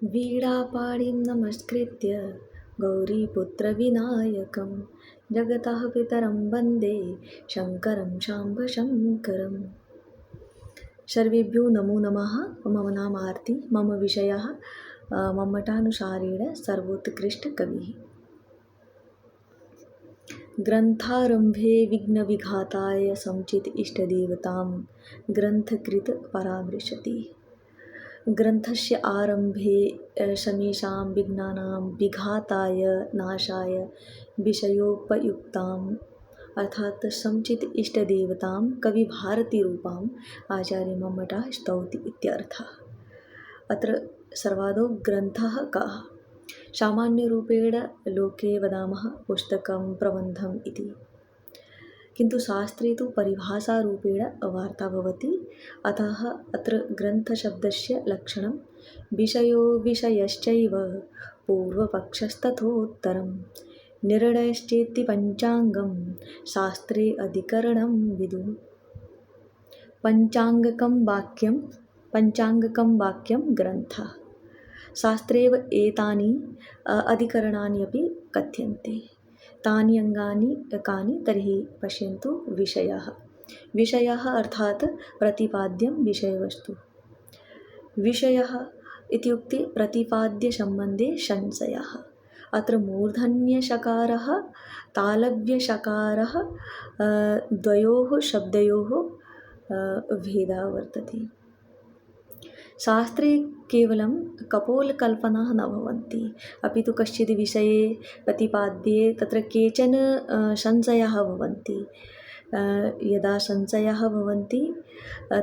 वीणापाणिं नमस्कृत्य गौरीपुत्रविनायकं जगतः पितरं वन्दे शङ्करं शाम्बशङ्करम्। सर्वेभ्यो नमो नमः। मम नाम आरती। मम विषयः मम्मटानुसारेण सर्वोत्कृष्टकविः। ग्रन्थारम्भे विघ्नविघाताय समुचित इष्टदेवतां ग्रन्थकृत परामृशति। ग्रन्थस्य आरम्भे समेषां विघ्नानां विघाताय नाशाय विषयोपयुक्ताम् अर्थात समुचित इष्टदेवतां कविभारतीरूपाम् आचार्य मम्मटः स्तौति इत्यर्थः। अत्र सर्वादौ ग्रन्थः कः? सामान्यरूपेण लोके वदामः पुस्तकं प्रबन्धम् इति, किन्तु शास्त्रे तु परिभाषारूपेण वार्ता भवति। अतः अत्र ग्रन्थशब्दस्य लक्षणं विषयो विषयश्चैव पूर्वपक्षस्तथोत्तरं निर्णयश्चेति पञ्चाङ्गं शास्त्रे अधिकरणं विदुः। पञ्चाङ्गकं वाक्यं ग्रन्थः। शास्त्रेव एतानि अधिकरणानि अपि कथ्यन्ते। तानि अङ्गानि कानि तर्हि पश्यन्तु। विषयः अर्थात् प्रतिपाद्यं विषयवस्तु। विषयः इत्युक्ते प्रतिपाद्यसम्बन्धे संशयः। अत्र मूर्धन्यषकारः तालव्यषकारः द्वयोः शब्दयोः भेदः वर्तते। शास्त्रे केवलं कपोलकल्पनाः न भवन्ति, अपि तु कश्चित् विषये प्रतिपाद्ये तत्र केचन संशयाः भवन्ति। यदा संशयाः भवन्ति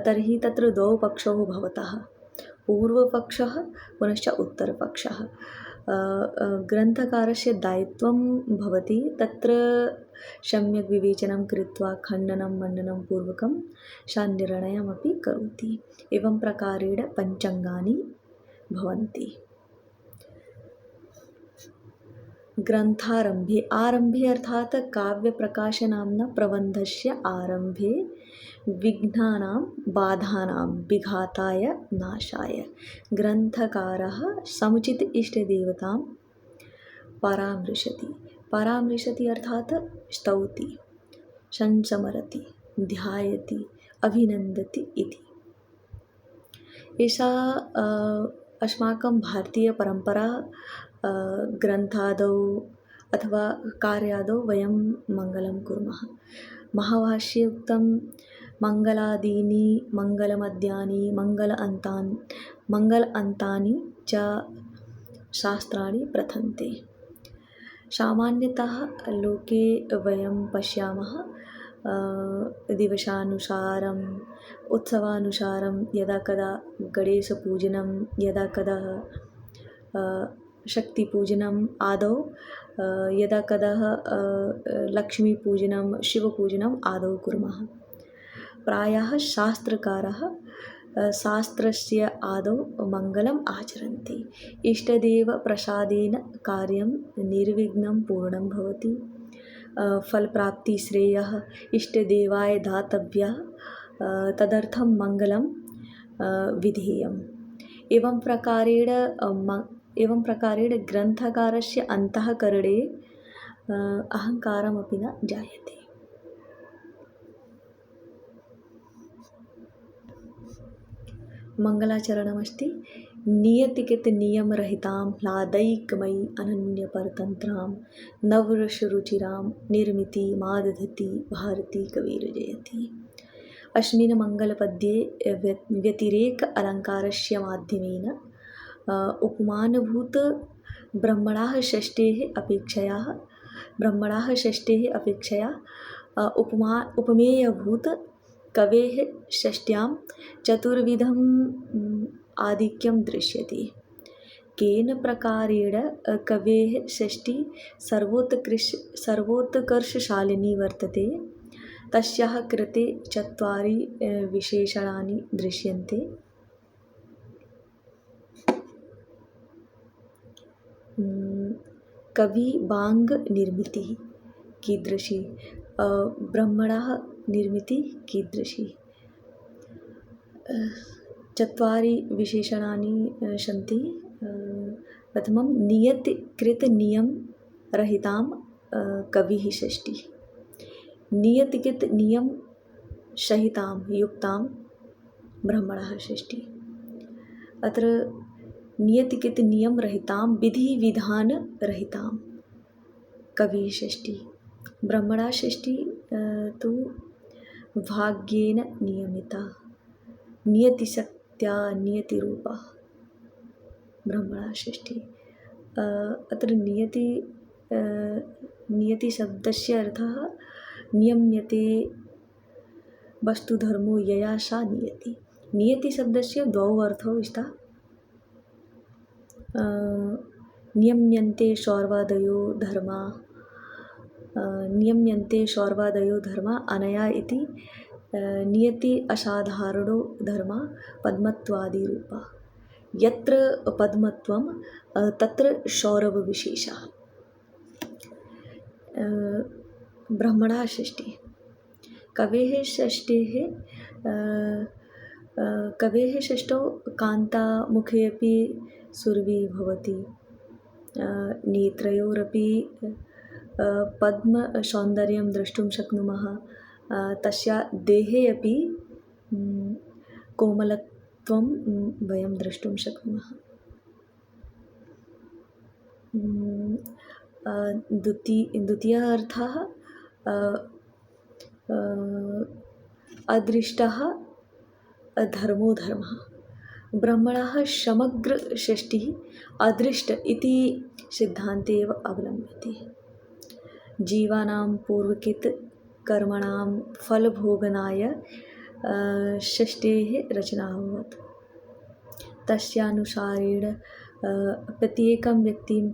तर्हि तत्र द्वौ पक्षौ भवतः, पूर्वपक्षः पुनश्च उत्तरपक्षः। ग्रन्थकारस्य दायित्वं भवति तत्र सम्यक् विवेचनं कृत्वा खण्डनं मण्डनं पूर्वकं सा निर्णयमपि करोति। एवं प्रकारेण पञ्चाङ्गानि भवन्ति। ग्रन्थारम्भे, आरम्भे अर्थात् काव्यप्रकाशनाम्ना प्रबन्धस्य आरम्भे विघ्नानां बाधानां विघाताय नाशाय ग्रन्थकारः समुचित इष्टदेवतां परामृशति। परामृशति अर्थात् स्तौति, संस्मरति, ध्यायति, अभिनन्दति इति। एषा अस्माकं भारतीयपरम्परा। ग्रन्थादौ अथवा कार्यादौ वयं मङ्गलं कुर्मः। महाभाष्ये उक्तं मङ्गलादीनि मङ्गलमद्यानि मङ्गल अन्तानि च शास्त्राणि प्रथन्ते। सामान्यतः लोके वयं पश्यामः दिवसानुसारम् उत्सवानुसारं यदा कदा गणेशपूजनं, यदा कदा शक्तिपूजनम् आदौ, यदा कदा लक्ष्मीपूजनं शिवपूजनम् आदौ कुर्मः। प्रायः शास्त्रकारः शास्त्रस्य आदौ मङ्गलम् आचरन्ति। इष्टदेवप्रसादेन कार्यं निर्विघ्नं पूर्णं भवति। फलप्राप्तिश्रेयः इष्टदेवाय दातव्यः, तदर्थं मङ्गलं विधेयम्। एवं प्रकारेण ग्रन्थकारस्य अन्तःकरणे अहङ्कारमपि न जायते। मङ्गलाचरणमस्ति। नियतिकृतनियमरहितां ह्लादैकमयी अनन्यपरतन्त्रां नवरसरुचिरां निर्मितिमादधति भारती कविर्जयति। अस्मिन् मङ्गलपद्ये व्यतिरेक अलङ्कारस्य माध्यमेन उपमानभूत ब्रह्मणः षष्ठेः अपेक्षया उपमेयभूत कवेः षष्ट्यां चतुर्विधम् आधिक्यं दृश्यते। केन प्रकारेण कवेः षष्ठी सर्वोत्कर्षशालिनी वर्तते, तस्याः कृते चत्वारि विशेषणानि दृश्यन्ते। कविवाङ्ग निर्मितिः कीदृशी, ब्रह्मणः निर्मितिः कीदृशी। चत्वारि विशेषणानि सन्ति। प्रथमं नियतिकृतनियमरहितां कविः षष्ठी। नियतिकृतनियमसहितां युक्तां ब्रह्मणः षष्ठी। अत्र नियतिकृतनियमरहितां विधिविधानरहितां कविः षष्ठी। ब्रह्मणा षष्ठी तु भाग्येन नियमिता, नियतिशक्त्या नियतिरूपा ब्रह्मणा षष्ठी। अत्र नियतिशब्दस्य अर्थः नियम्यते वस्तुधर्मो यया सा नियति। नियतिशब्दस्य द्वौ अर्थौ स्तः। नियम्यन्ते शौर्वादयो धर्मा अनया इति नियति असाधारणो धर्मा पद्मत्वादिरूपा। यत्र पद्मत्वं तत्र सौरभविशेषः। ब्रह्मणः षष्ठी। कवेः षष्ठौ कान्तामुखे अपि सुरभि भवति। नेत्रयोरपि पद्मसौन्दर्यं द्रष्टुं शक्नुमः। तस्या देहे अपि कोमलत्वं वयं द्रष्टुं शक्नुमः। द्वितीयः अर्थः अदृष्टः धर्मो धर्मः। ब्रह्मणः समग्रषष्टिः अदृष्ट इति सिद्धान्ते एव अवलम्ब्यते। जीवानां पूर्वकृतकर्मणां फलभोगनाय षष्ठेः रचना अभवत्। तस्यानुसारेण प्रत्येकं व्यक्तिं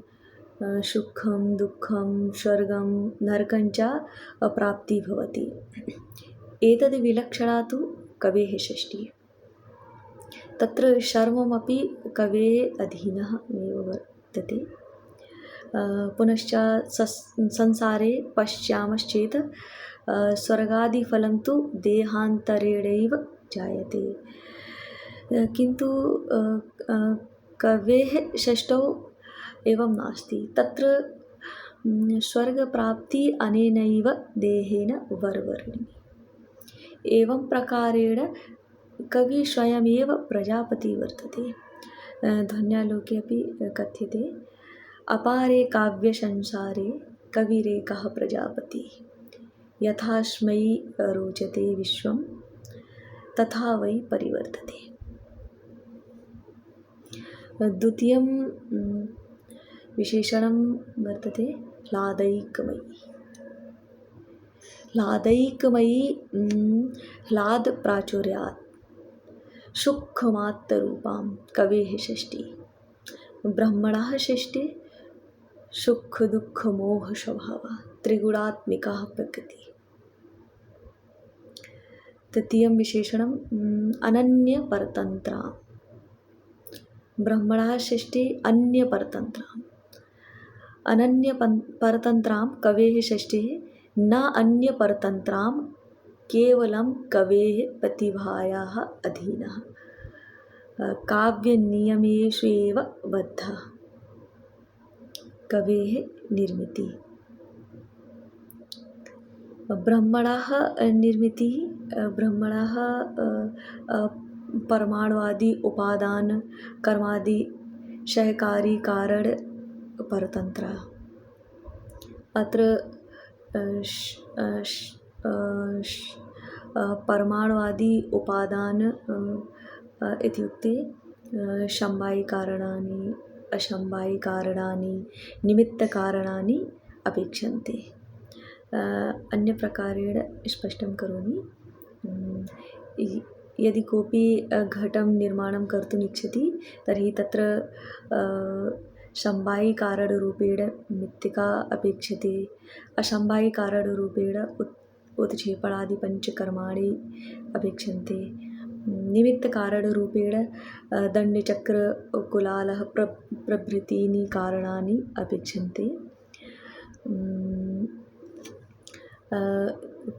सुखं दुःखं स्वर्गं नरकं च प्राप्तिः भवति। एतद् विलक्षणा तु कवेः षष्ठी। तत्र सर्वमपि कवेः अधीनः एव वर्तते। पुनश्च संसारे पश्यामश्चेत् स्वर्गादिफलं तु देहान्तरेणैव जायते। किन्तु कवेः षष्ठौ एवं नास्ति। तत्र स्वर्गप्राप्तिः अनेनैव देहेन वर्वर्णि। एवं प्रकारेण कविः स्वयमेव प्रजापतिः वर्तते। ध्वन्यालोके अपि कथ्यते, अपारे काव्यसंसारे कविरेकः प्रजापतिः। यथास्मै रोचते विश्वं तथा वै परिवर्तते। द्वितीयं विशेषणं वर्तते ह्लादैकमयी। ह्लादैकमयी ह्लाद प्राचुर्यात् सुखमात्तरूपां कवेः षष्ठी। ब्रह्मणः षष्ठी सुखदुःखमोहस्वभावः त्रिगुणात्मिका प्रकृतिः। तृतीयं विशेषणं अनन्यपरतन्त्रा। ब्रह्मणः षष्ठी अन्यपरतन्त्राम्। अनन्यपरतन्त्रां कवेः षष्ठिः न अन्यपरतन्त्रां केवलं कवेः प्रतिभायाः अधीनः काव्यनियमेषु एव बद्धः कवेः निर्मितिः। ब्रह्मणः निर्मितिः ब्रह्मणः परमाणुवादि उपादान कर्मादि सहकारी कारण परतंत्र। अत्र परमाणुवादि उपादान इत्युक्ते समवायिकारणानि असमवायिकारणानि निमित्तकारणानि अपेक्षन्ते। अन्यप्रकारेण स्पष्टं करोमि। यदि कोऽपि घटं निर्माणं कर्तुम् इच्छति तर्हि तत्र समवायिकारणरूपेण मृत्तिका अपेक्षते। असमवायिकारणरूपेण उत्क्षेपणादि पञ्चकर्माणि अपेक्षन्ते। निमित्तकारणरूपेण दण्डचक्र कुलालः प्रभृतीनि कारणानि अपेक्षन्ते।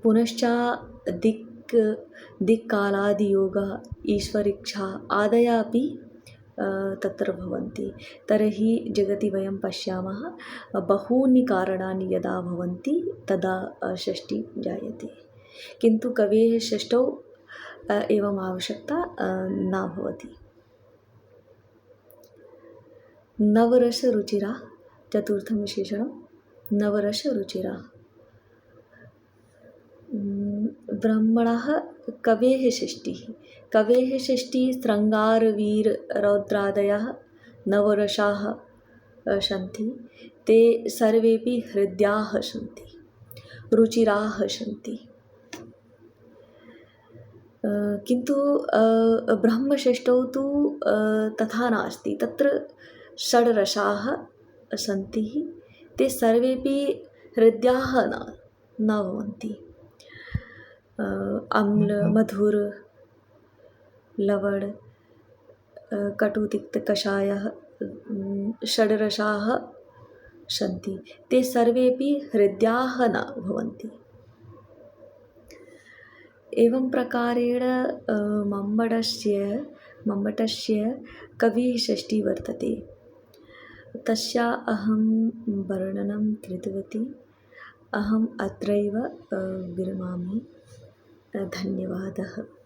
पुनश्च दिक्कालादियोगः ईश्वरेच्छा आदयः अपि तत्र भवन्ति। तर्हि जगति वयं पश्यामः बहूनि कारणानि यदा भवन्ति तदा षष्टिः जायते। किन्तु कवेः षष्ठौ एवम् आवश्यकता न भवति। नवरसरुचिरा चतुर्थं विशेषणं नवरसरुचिरा। ब्रह्मणः कवेः षष्टिः। कवेः षष्टिः शृङ्गारवीररौद्रादयः नवरसाः सन्ति। ते सर्वेपि हृद्याः सन्ति, रुचिराः सन्ति। किन्तु ब्रह्मषष्ठौ तु तथा नास्ति। तत्र षड्रसाः सन्ति। ते सर्वेपि हृद्याः न भवन्ति। अम्ल, मधुर, लवण, कटुतिक्तकषायः षड्रसाः सन्ति। ते सर्वेपि हृद्याः न भवन्ति। एवं प्रकारेण मम्मटस्य कविः षष्टिः वर्तते। तस्या अहं वर्णनं कृतवती। अहम् अत्रैव विरमामि। धन्यवादः।